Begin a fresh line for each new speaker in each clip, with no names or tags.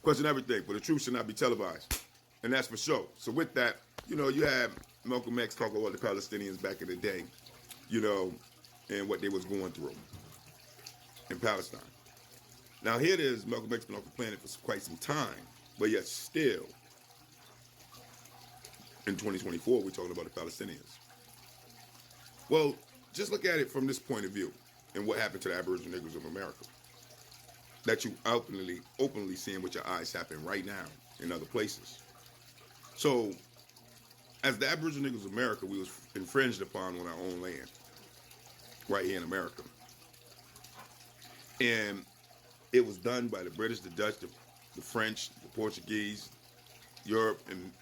Question everything, but the truth should not be televised. And that's for sure. So with that, you had Malcolm X talk about the Palestinians back in the day, you know, and what they was going through in Palestine. Now here it is, Malcolm X been off the planet for quite some time, but yet still, in 2024, we're talking about the Palestinians. Well, just look at it from this point of view and what happened to the Aboriginal Niggros of America. That you openly seeing with your eyes happen right now in other places. So, as the Aboriginal Niggros of America, we was infringed upon on our own land, right here in America. And it was done by the British, the Dutch, the French, the Portuguese, Europe, and,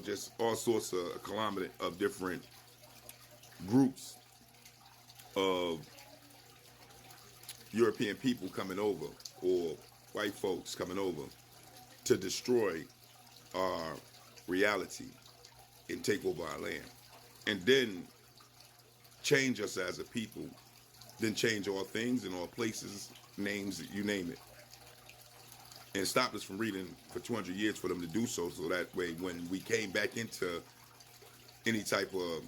just all sorts of a conglomerate of different groups of European people coming over, or white folks coming over to destroy our reality and take over our land. And then change us as a people, then change all things and all places, names, you name it. And stop us from reading for 200 years for them to do so that way when we came back into any type of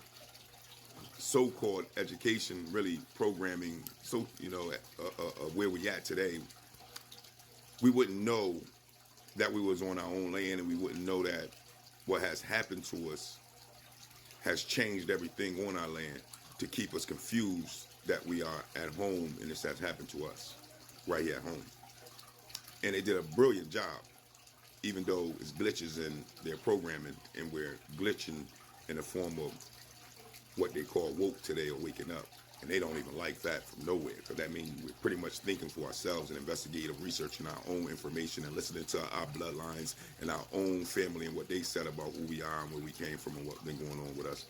so-called education, really programming, so where we at today, we wouldn't know that we was on our own land, and we wouldn't know that what has happened to us has changed everything on our land to keep us confused that we are at home and this has happened to us right here at home. And they did a brilliant job, even though it's glitches in their programming, and we're glitching in the form of what they call woke today, or waking up. And they don't even like that from nowhere, because that means we're pretty much thinking for ourselves and investigative researching our own information and listening to our bloodlines and our own family and what they said about who we are and where we came from and what's been going on with us,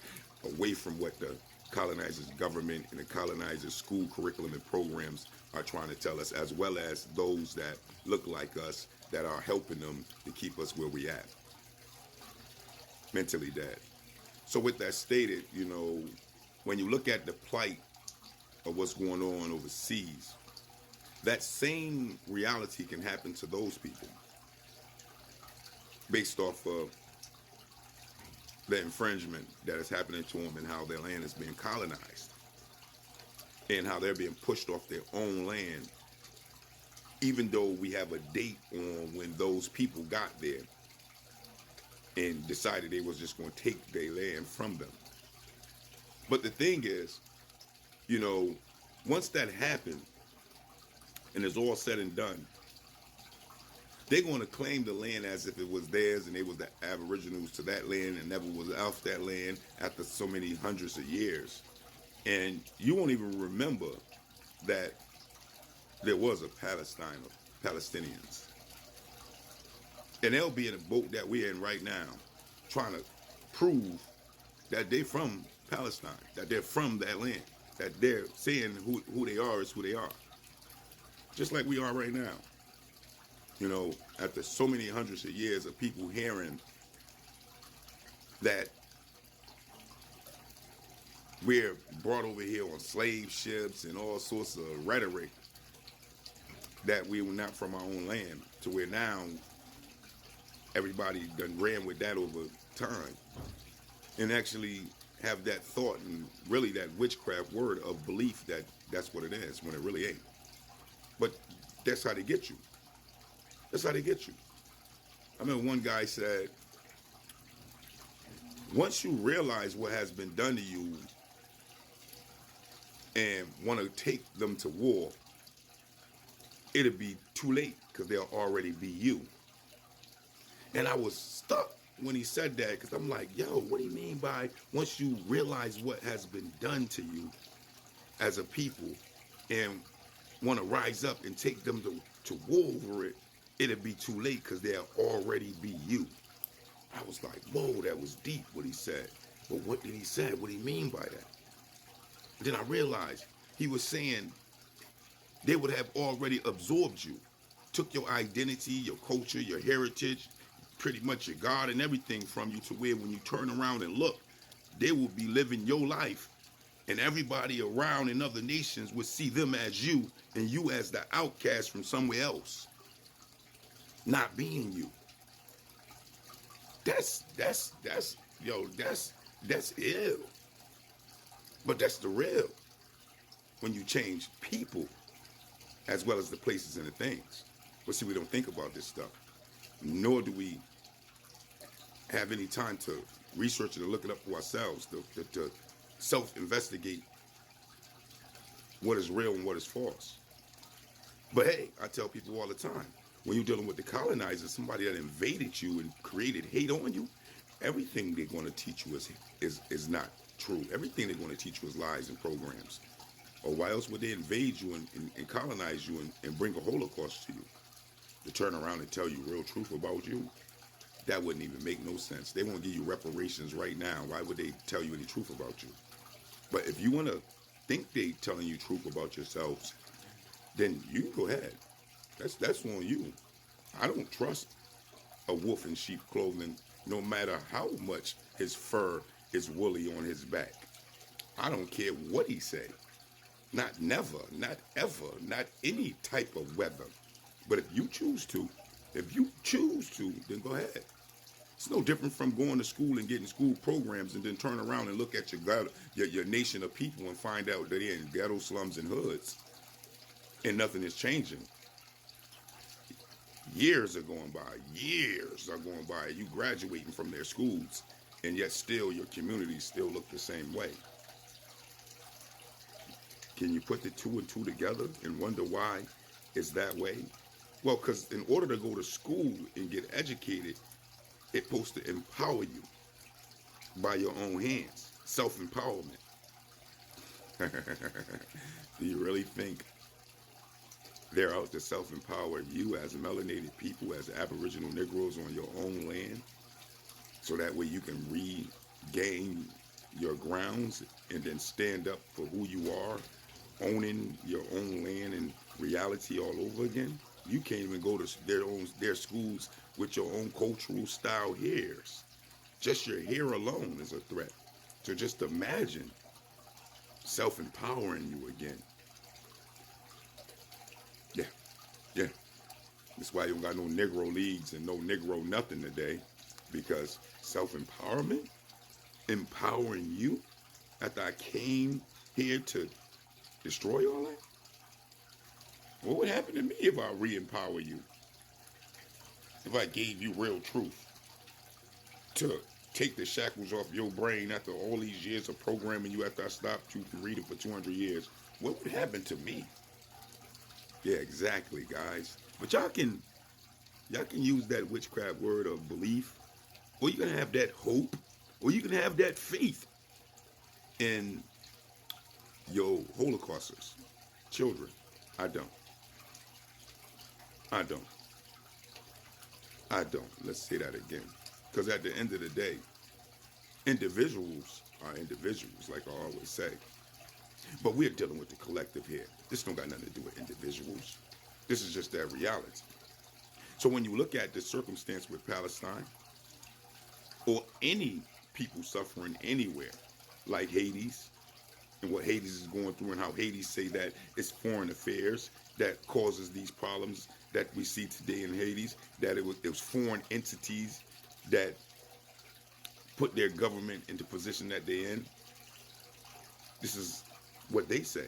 away from what the colonizers' government and the colonizers' school curriculum and programs are trying to tell us, as well as those that look like us that are helping them to keep us where we at, mentally dead. So with that stated, when you look at the plight of what's going on overseas, that same reality can happen to those people based off of the infringement that is happening to them and how their land is being colonized and how they're being pushed off their own land, even though we have a date on when those people got there and decided they was just going to take their land from them. But the thing is, once that happened and it's all said and done, they're going to claim the land as if it was theirs and they was the Aboriginals to that land and never was off that land after so many hundreds of years. And you won't even remember that there was a Palestine of Palestinians. And they'll be in a boat that we're in right now trying to prove that they're from Palestine, that they're from that land, that they're saying who they are is who they are. Just like we are right now. After so many hundreds of years of people hearing that we're brought over here on slave ships and all sorts of rhetoric that we were not from our own land, to where now everybody done ran with that over time and actually have that thought and really that witchcraft word of belief that that's what it is when it really ain't. But that's how they get you. That's how they get you. I remember one guy said, once you realize what has been done to you and want to take them to war, it'll be too late because they'll already be you. And I was stuck when he said that, because I'm like, yo, what do you mean by once you realize what has been done to you as a people and want to rise up and take them to war over it, it'll be too late because they'll already be you. I was like, whoa, that was deep what he said. But what did he say? What do you mean by that? And then I realized he was saying they would have already absorbed you, took your identity, your culture, your heritage, pretty much your God and everything from you, to where when you turn around and look, they will be living your life, and everybody around in other nations would see them as you and you as the outcast from somewhere else. not being you. That's yo, that's ill. But that's the real. When you change people as well as the places and the things. But see, we don't think about this stuff. Nor do we have any time to research it or look it up for ourselves, to self-investigate what is real and what is false. But hey, I tell people all the time, when you're dealing with the colonizers, somebody that invaded you and created hate on you, everything they're going to teach you is not true. Everything they're going to teach you is lies and programs. Or why else would they invade you and colonize you and bring a Holocaust to you? To turn around and tell you real truth about you? That wouldn't even make no sense. They won't give you reparations right now. Why would they tell you any truth about you? But if you want to think they telling you truth about yourselves, then you can go ahead. That's on you. I don't trust a wolf in sheep clothing, no matter how much his fur is woolly on his back. I don't care what he say. Not never, not ever, not any type of weather. But if you choose to, then go ahead. It's no different from going to school and getting school programs and then turn around and look at your nation of people and find out that they're in ghetto slums and hoods. And nothing is changing. Years are going by. You graduating from their schools, and yet still your communities still look the same way. Can you put the two and two together and wonder why it's that way? Well, because in order to go to school and get educated, it's supposed to empower you by your own hands. Self-empowerment. Do you really think they're out to self-empower you as melanated people, as Aboriginal Niggros on your own land? So that way you can regain your grounds and then stand up for who you are, owning your own land and reality all over again? You can't even go to their schools with your own cultural style hairs. Just your hair alone is a threat. So just imagine self-empowering you again. Yeah. That's why you don't got no Negro leagues and no Negro nothing today. Because self-empowerment, empowering you after I came here to destroy all that? What would happen to me if I re-empower you? If I gave you real truth to take the shackles off your brain after all these years of programming you after I stopped you from reading for 200 years, what would happen to me? Yeah, exactly, guys. But y'all can use that witchcraft word of belief, or you can have that hope, or you can have that faith in your Holocausters, children. I don't. Let's say that again. Because at the end of the day, individuals are individuals, like I always say. But we're dealing with the collective here. This don't got nothing to do with individuals. This is just their reality. So when you look at the circumstance with Palestine, or any people suffering anywhere, like Hades, and what Hades is going through, and how Hades say that it's foreign affairs that causes these problems that we see today in Hades, that it was foreign entities that put their government into position that they're in. This is what they say.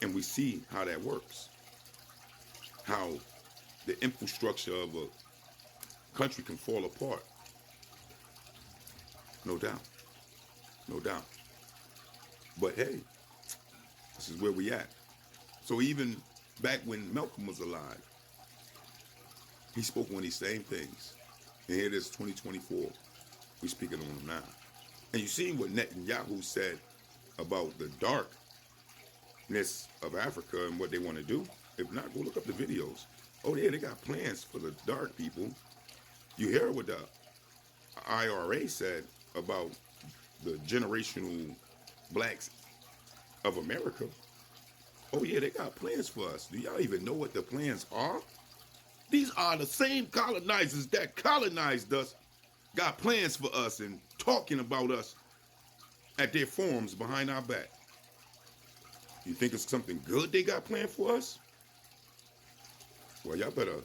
And we see how that works. How the infrastructure of a country can fall apart. No doubt. But hey, this is where we at. So even back when Malcolm was alive, he spoke on these same things. And here it is, 2024. We're speaking on them now. And you see what Netanyahu said about the darkness of Africa and what they want to do? If not, go look up the videos. Oh yeah, they got plans for the dark people. You hear what the IRA said about the generational blacks of America. Oh yeah, they got plans for us. Do y'all even know what the plans are? These are the same colonizers that colonized us, got plans for us and talking about us at their forums behind our back. You think it's something good they got planned for us? Well, y'all better